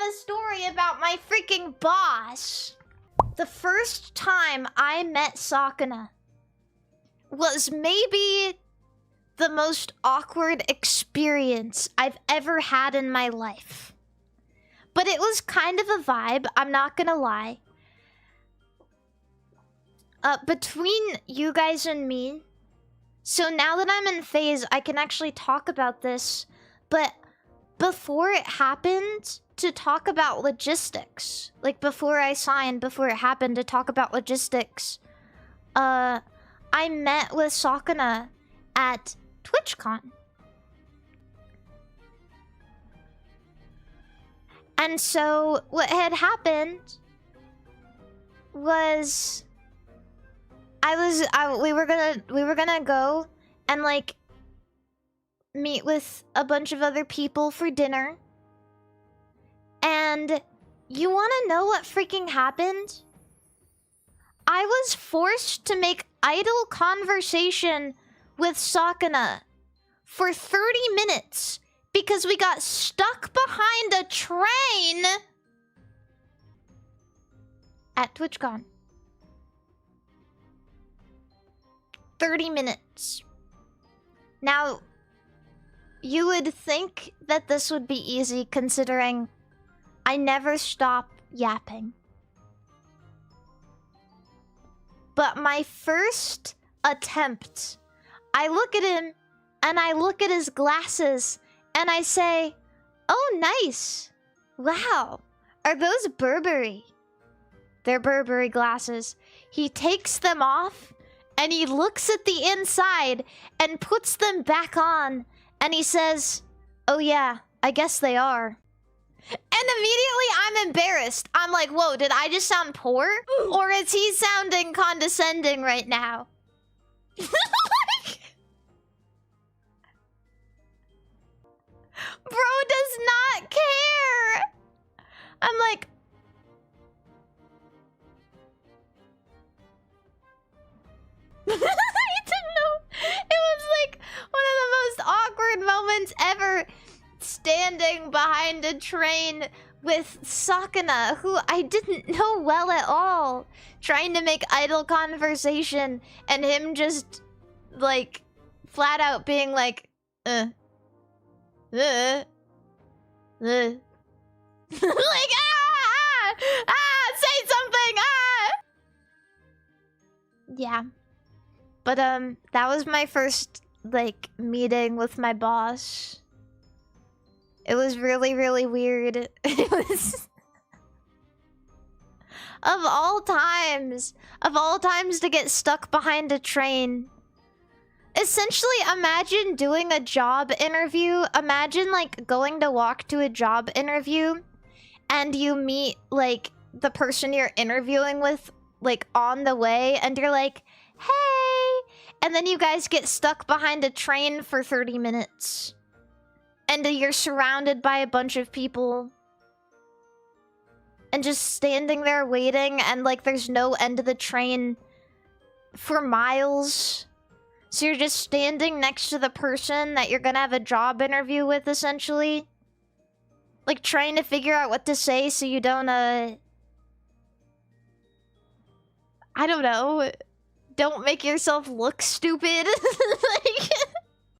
have a story about my freaking boss. The first time I met Sakana was maybe the most awkward experience I've ever had in my life. But it was kind of a vibe, I'm not gonna lie. Between you guys and me, so now that I'm in phase, I can actually talk about this, but before it happened, to talk about logistics, like before I signed, before it happened, to talk about logistics, I met with Sakana at TwitchCon. And so what had happened was we were gonna go and like meet with a bunch of other people for dinner. And you wanna know what freaking happened? I was forced to make idle conversation with Sakana for 30 minutes because we got stuck behind a train at TwitchCon. 30 minutes. Now, you would think that this would be easy considering I never stop yapping. But my first attempt, I look at him and I look at his glasses and I say, "Oh, nice. Wow. Are those Burberry?" They're Burberry glasses. He takes them off and he looks at the inside and puts them back on and he says, "Oh yeah, I guess they are." And immediately I'm embarrassed. I'm like, whoa, did I just sound poor? Or is he sounding condescending right now? Bro does not care. I'm like... I didn't know. It was like one of the most awkward moments ever. Standing behind a train with Sakana, who I didn't know well at all, trying to make idle conversation, and him just, like, flat out being like, like, say something, Yeah. But, that was my first, like, meeting with my boss. It was really, really weird. It was... Of all times to get stuck behind a train. Essentially, imagine doing a job interview. Imagine, like, going to walk to a job interview and you meet, like, the person you're interviewing with, like, on the way, and you're like, "Hey!" And then you guys get stuck behind a train for 30 minutes. And you're surrounded by a bunch of people. And just standing there waiting, and like there's no end of the train for miles. So you're just standing next to the person that you're gonna have a job interview with, essentially. Like trying to figure out what to say so you don't, I don't know. Don't make yourself look stupid. Like...